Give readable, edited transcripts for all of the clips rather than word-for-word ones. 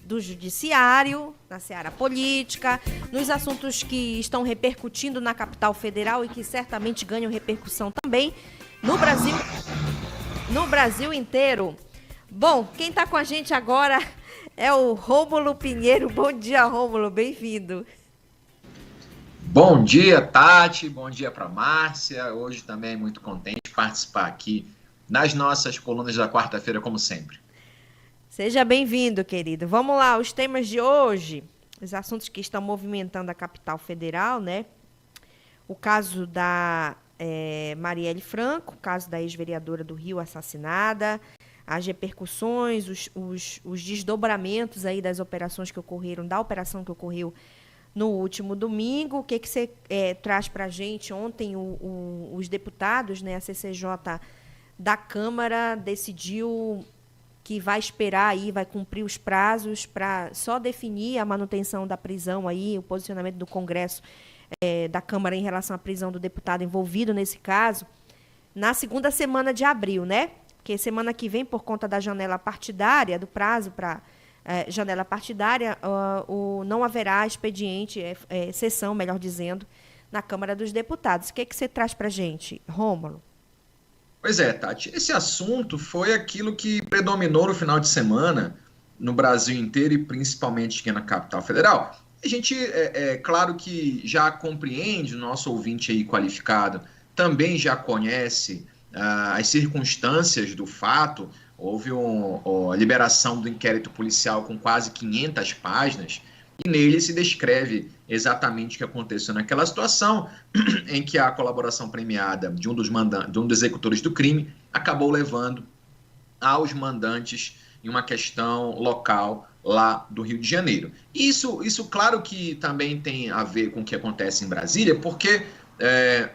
do judiciário, na seara política, nos assuntos que estão repercutindo na capital federal e que certamente ganham repercussão também no Brasil inteiro. Bom, quem está com a gente agora é o Rômulo Pinheiro. Bom dia, Rômulo, bem-vindo. Bom dia, Tati, bom dia para Márcia. Hoje também muito contente de participar aqui nas nossas colunas da quarta-feira, como sempre. Seja bem-vindo, querido. Vamos lá, os temas de hoje, os assuntos que estão movimentando a capital federal, né? O caso da Marielle Franco, o caso da ex-vereadora do Rio assassinada, as repercussões, os desdobramentos aí das operações que ocorreram, da operação que ocorreu no último domingo. O que você traz para a gente? Ontem os deputados, né, a CCJ da Câmara decidiu que vai esperar aí, vai cumprir os prazos para só definir a manutenção da prisão aí, o posicionamento do Congresso da Câmara em relação à prisão do deputado envolvido nesse caso, na segunda semana de abril, né? Porque semana que vem, por conta da janela partidária, do prazo para janela partidária, não haverá expediente, sessão, melhor dizendo, na Câmara dos Deputados. O que você traz para a gente, Rômulo? Pois é, Tati, esse assunto foi aquilo que predominou no final de semana no Brasil inteiro e principalmente aqui na capital federal. A gente, claro que já compreende, o nosso ouvinte aí qualificado também já conhece as circunstâncias do fato. Houve a liberação do inquérito policial com quase 500 páginas, e nele se descreve exatamente o que aconteceu naquela situação, em que a colaboração premiada de um dos executores do crime acabou levando aos mandantes em uma questão local lá do Rio de Janeiro. Isso claro que também tem a ver com o que acontece em Brasília, porque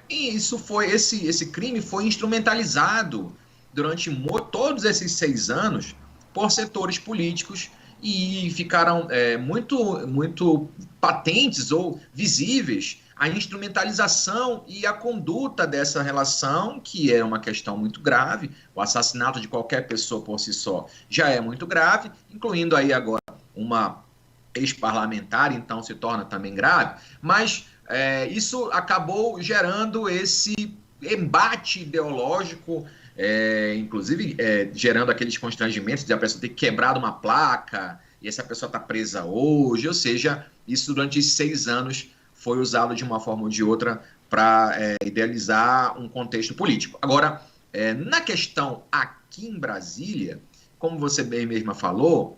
esse crime foi instrumentalizado durante todos esses 6 anos por setores políticos e ficaram muito patentes ou visíveis a instrumentalização e a conduta dessa relação, que é uma questão muito grave. O assassinato de qualquer pessoa por si só já é muito grave, incluindo aí agora uma ex-parlamentar, então se torna também grave, mas isso acabou gerando esse embate ideológico, inclusive gerando aqueles constrangimentos de a pessoa ter quebrado uma placa e essa pessoa está presa hoje, ou seja, isso durante 6 anos foi usado de uma forma ou de outra para idealizar um contexto político. Agora, na questão aqui em Brasília, como você bem mesma falou,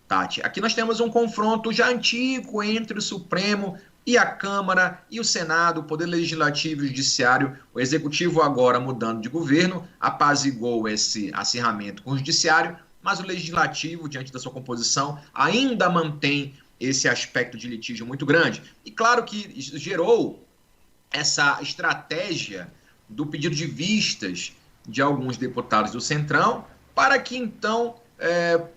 Tati, aqui nós temos um confronto já antigo entre o Supremo e a Câmara e o Senado, o Poder Legislativo e o Judiciário. O Executivo agora mudando de governo, apaziguou esse acirramento com o Judiciário, mas o Legislativo, diante da sua composição, ainda mantém esse aspecto de litígio muito grande. E claro que gerou essa estratégia do pedido de vistas de alguns deputados do Centrão, para que então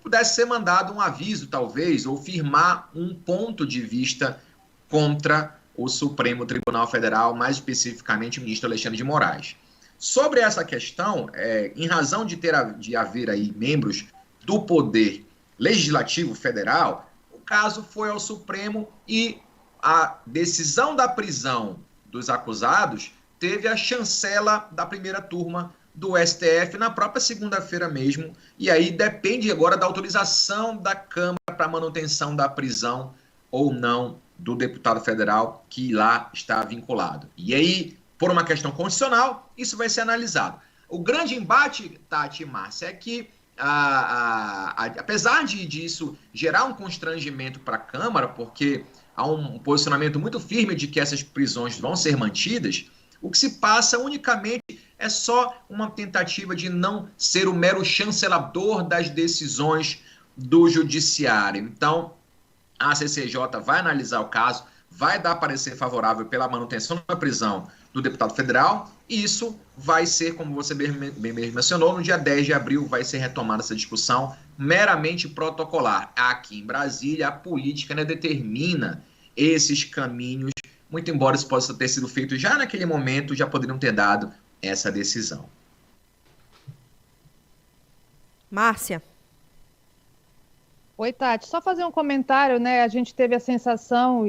pudesse ser mandado um aviso, talvez, ou firmar um ponto de vista contra o Supremo Tribunal Federal, mais especificamente o ministro Alexandre de Moraes. Sobre essa questão, em razão de haver aí membros do Poder Legislativo Federal, o caso foi ao Supremo e a decisão da prisão dos acusados teve a chancela da primeira turma do STF na própria segunda-feira mesmo, e aí depende agora da autorização da Câmara para manutenção da prisão ou não do deputado federal que lá está vinculado. E aí, por uma questão constitucional, isso vai ser analisado. O grande embate, Tati e Márcia, é que, apesar disso gerar um constrangimento para a Câmara, porque há um posicionamento muito firme de que essas prisões vão ser mantidas, o que se passa unicamente é só uma tentativa de não ser o mero chancelador das decisões do Judiciário. Então, a CCJ vai analisar o caso, vai dar parecer favorável pela manutenção da prisão do deputado federal, e isso vai ser, como você bem mencionou, no dia 10 de abril vai ser retomada essa discussão meramente protocolar. Aqui em Brasília, a política determina esses caminhos, muito embora isso possa ter sido feito já naquele momento, já poderiam ter dado essa decisão. Márcia. Oi, Tati, só fazer um comentário, né? A gente teve a sensação,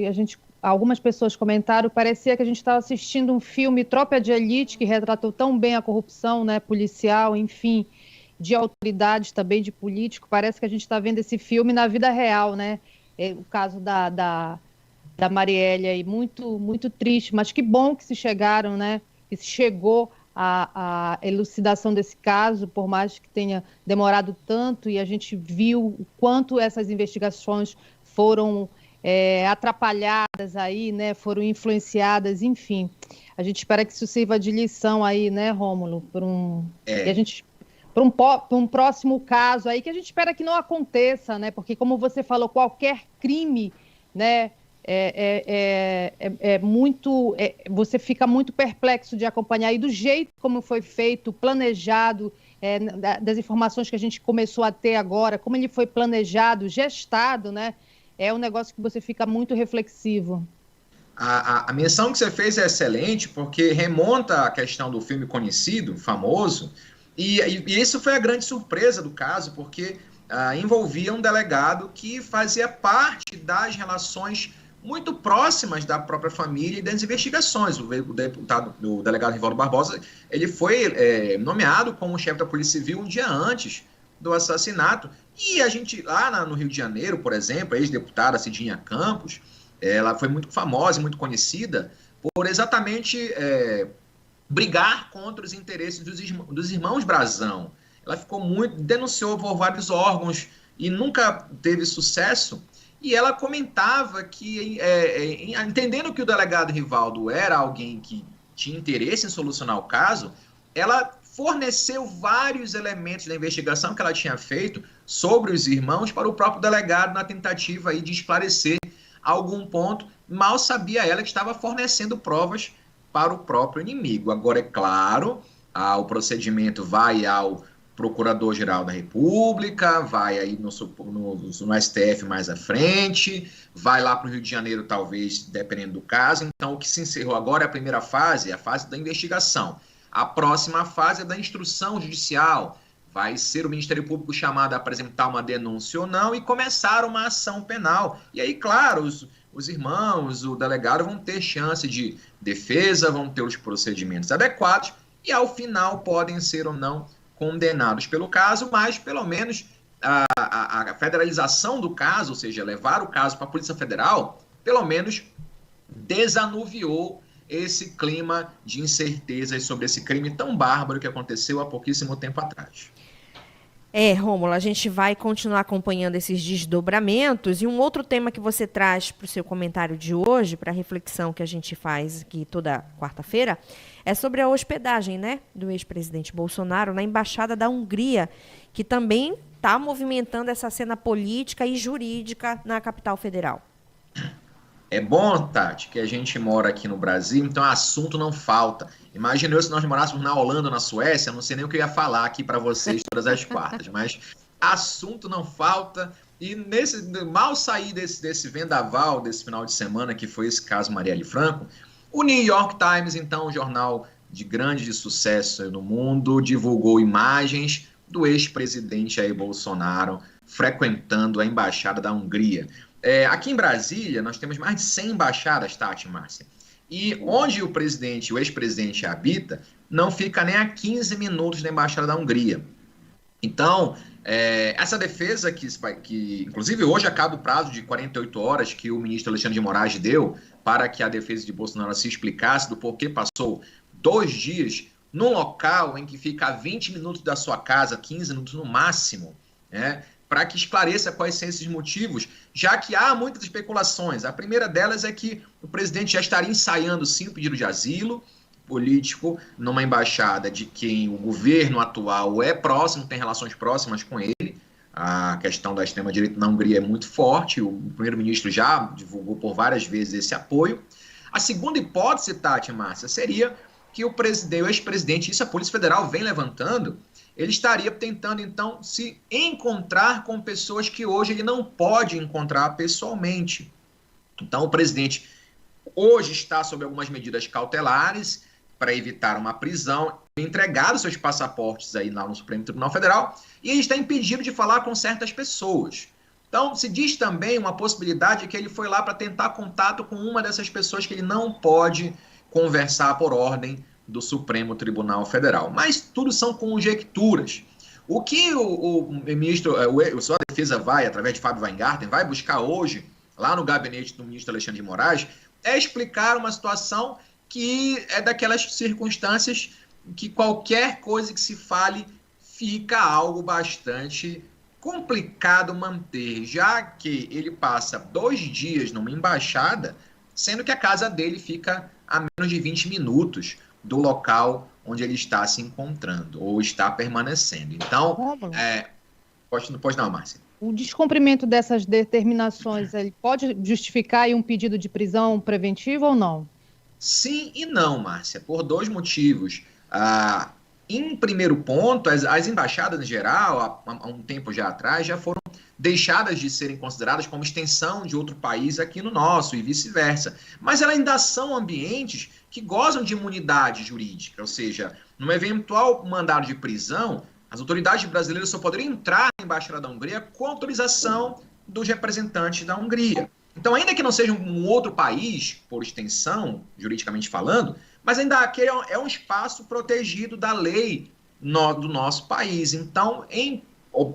algumas pessoas comentaram, parecia que a gente estava assistindo um filme Tropa de Elite, que retratou tão bem a corrupção, né, policial, enfim, de autoridades também, de político. Parece que a gente está vendo esse filme na vida real, né? O caso da Marielle aí, muito, muito triste, mas que bom que se chegaram, né? Que se chegou à elucidação desse caso, por mais que tenha demorado tanto, e a gente viu o quanto essas investigações foram atrapalhadas aí, né? Foram influenciadas, enfim. A gente espera que isso sirva de lição aí, né, Rômulo? Para um próximo caso aí, que a gente espera que não aconteça, né? Porque, como você falou, qualquer crime, né? Você fica muito perplexo de acompanhar, e do jeito como foi feito, planejado, das informações que a gente começou a ter agora, como ele foi planejado, gestado, né? É um negócio que você fica muito reflexivo. A menção que você fez é excelente, porque remonta à questão do filme conhecido, famoso, e isso foi a grande surpresa do caso, porque envolvia um delegado que fazia parte das relações muito próximas da própria família e das investigações. O delegado Rivaldo Barbosa, ele foi nomeado como chefe da Polícia Civil um dia antes do assassinato. E a gente, lá no Rio de Janeiro, por exemplo, a ex-deputada Cidinha Campos, ela foi muito famosa e muito conhecida por exatamente brigar contra os interesses dos irmãos Brazão. Ela denunciou por vários órgãos e nunca teve sucesso. E ela comentava que, entendendo que o delegado Rivaldo era alguém que tinha interesse em solucionar o caso, ela forneceu vários elementos da investigação que ela tinha feito sobre os irmãos para o próprio delegado na tentativa aí de esclarecer algum ponto. Mal sabia ela que estava fornecendo provas para o próprio inimigo. Agora, é claro, o procedimento vai ao Procurador-Geral da República, vai aí no STF mais à frente, vai lá para o Rio de Janeiro, talvez, dependendo do caso. Então, o que se encerrou agora é a primeira fase, a fase da investigação. A próxima fase é da instrução judicial. Vai ser o Ministério Público chamado a apresentar uma denúncia ou não e começar uma ação penal. E aí, claro, os irmãos, o delegado vão ter chance de defesa, vão ter os procedimentos adequados e, ao final, podem ser ou não condenados pelo caso, mas pelo menos a federalização do caso, ou seja, levar o caso para a Polícia Federal, pelo menos desanuviou esse clima de incertezas sobre esse crime tão bárbaro que aconteceu há pouquíssimo tempo atrás. Rômulo, a gente vai continuar acompanhando esses desdobramentos. E um outro tema que você traz para o seu comentário de hoje, para a reflexão que a gente faz aqui toda quarta-feira, é sobre a hospedagem, né, do ex-presidente Bolsonaro na Embaixada da Hungria, que também está movimentando essa cena política e jurídica na capital federal. É bom, Tati, que a gente mora aqui no Brasil, então assunto não falta. Imagina eu se nós morássemos na Holanda ou na Suécia, não sei nem o que eu ia falar aqui para vocês todas as quartas, mas assunto não falta. E mal sair desse vendaval, desse final de semana, que foi esse caso Marielle Franco, o New York Times, então, um jornal de grande sucesso no mundo, divulgou imagens do ex-presidente Jair Bolsonaro frequentando a Embaixada da Hungria. Aqui em Brasília, nós temos mais de 100 embaixadas, Tati, Márcia. E onde o ex-presidente habita, não fica nem a 15 minutos da Embaixada da Hungria. Então, essa defesa que, inclusive, hoje acaba o prazo de 48 horas que o ministro Alexandre de Moraes deu para que a defesa de Bolsonaro se explicasse do porquê passou 2 dias num local em que fica a 20 minutos da sua casa, 15 minutos no máximo, né? Para que esclareça quais são esses motivos, já que há muitas especulações. A primeira delas é que o presidente já estaria ensaiando, sim, o pedido de asilo político numa embaixada de quem o governo atual é próximo, tem relações próximas com ele. A questão da extrema-direita na Hungria é muito forte, o primeiro-ministro já divulgou por várias vezes esse apoio. A segunda hipótese, Tati, Márcia, seria que o ex-presidente, isso a Polícia Federal vem levantando, ele estaria tentando, então, se encontrar com pessoas que hoje ele não pode encontrar pessoalmente. Então, o presidente hoje está sob algumas medidas cautelares para evitar uma prisão, entregado seus passaportes aí lá no Supremo Tribunal Federal, e ele está impedido de falar com certas pessoas. Então, se diz também uma possibilidade que ele foi lá para tentar contato com uma dessas pessoas que ele não pode conversar por ordem do Supremo Tribunal Federal. Mas tudo são conjecturas. O que o ministro, o sua defesa vai, através de Fábio Weingarten, vai buscar hoje, lá no gabinete do ministro Alexandre de Moraes, é explicar uma situação que é daquelas circunstâncias que qualquer coisa que se fale fica algo bastante complicado manter, já que ele passa 2 dias numa embaixada, sendo que a casa dele fica a menos de 20 minutos do local onde ele está se encontrando ou está permanecendo. Então, pode não, Márcia. O descumprimento dessas determinações, ele pode justificar aí um pedido de prisão preventiva ou não? Sim e não, Márcia, por 2 motivos. Em primeiro ponto, as embaixadas em geral, há um tempo já atrás, já foram deixadas de serem consideradas como extensão de outro país aqui no nosso e vice-versa. Mas elas ainda são ambientes que gozam de imunidade jurídica, ou seja, num eventual mandado de prisão, as autoridades brasileiras só poderiam entrar na Embaixada da Hungria com autorização dos representantes da Hungria. Então, ainda que não seja um outro país, por extensão, juridicamente falando, mas ainda aquele é um espaço protegido da lei do nosso país. Então, em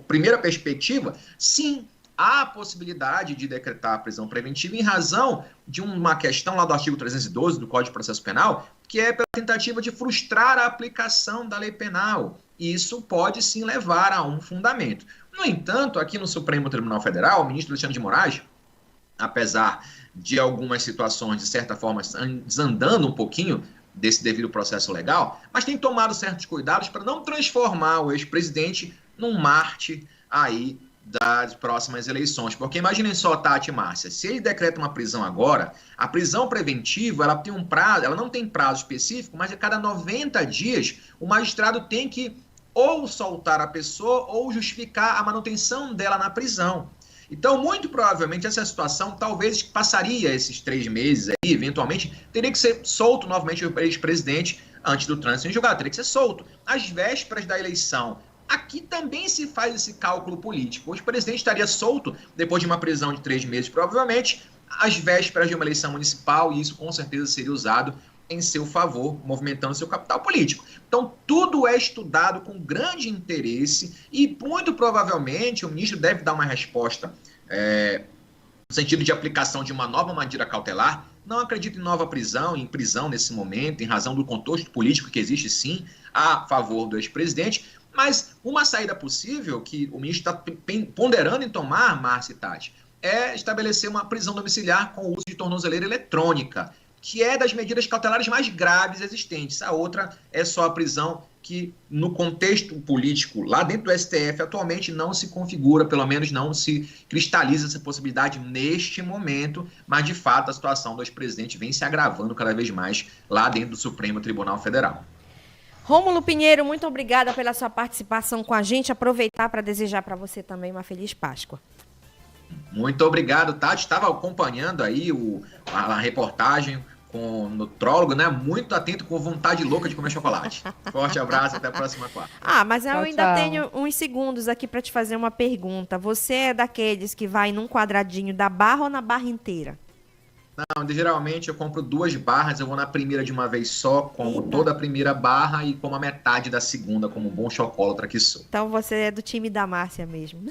primeira perspectiva, sim, há a possibilidade de decretar a prisão preventiva em razão de uma questão lá do artigo 312 do Código de Processo Penal, que é pela tentativa de frustrar a aplicação da lei penal. E isso pode sim levar a um fundamento. No entanto, aqui no Supremo Tribunal Federal, o ministro Alexandre de Moraes, apesar de algumas situações, de certa forma, desandando um pouquinho desse devido processo legal, mas tem tomado certos cuidados para não transformar o ex-presidente num mártir aí das próximas eleições. Porque imaginem só, Tati e Márcia, se ele decreta uma prisão agora, a prisão preventiva, ela tem um prazo, ela não tem prazo específico, mas a cada 90 dias o magistrado tem que ou soltar a pessoa ou justificar a manutenção dela na prisão. Então, muito provavelmente, essa situação talvez passaria esses 3 meses aí, eventualmente, teria que ser solto novamente o ex-presidente antes do trânsito em julgado, teria que ser solto. Às vésperas da eleição, aqui também se faz esse cálculo político. O ex-presidente estaria solto depois de uma prisão de 3 meses, provavelmente, às vésperas de uma eleição municipal, e isso com certeza seria usado em seu favor, movimentando seu capital político. Então, tudo é estudado com grande interesse e, muito provavelmente, o ministro deve dar uma resposta no sentido de aplicação de uma nova medida cautelar. Não acredito em nova prisão, em prisão nesse momento, em razão do contexto político que existe, sim, a favor do ex-presidente, mas uma saída possível que o ministro está ponderando em tomar, Márcia e Tati, é estabelecer uma prisão domiciliar com o uso de tornozeleira eletrônica, que é das medidas cautelares mais graves existentes. A outra é só a prisão, que no contexto político, lá dentro do STF, atualmente não se configura, pelo menos não se cristaliza essa possibilidade neste momento, mas de fato a situação do ex-presidente vem se agravando cada vez mais lá dentro do Supremo Tribunal Federal. Rômulo Pinheiro, muito obrigada pela sua participação com a gente. Aproveitar para desejar para você também uma feliz Páscoa. Muito obrigado, Tati. Estava acompanhando aí a reportagem com o nutrólogo, né? Muito atento, com vontade louca de comer chocolate. Forte abraço, até a próxima quarta. Mas eu ainda tenho uns segundos aqui para te fazer uma pergunta. Você é daqueles que vai num quadradinho da barra ou na barra inteira? Não, geralmente eu compro 2 barras, eu vou na primeira de uma vez só, como toda a primeira barra e como a metade da segunda, como um bom chocolatra que sou. Então você é do time da Márcia mesmo.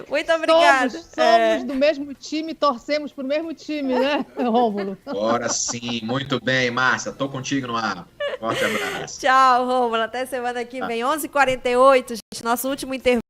Muito obrigada. Somos do mesmo time, torcemos pro mesmo time, né, Rômulo? Agora sim, muito bem, Márcia, tô contigo no ar. Forte abraço. Tchau, Rômulo, até semana que vem, 11h48, gente, nosso último intervalo.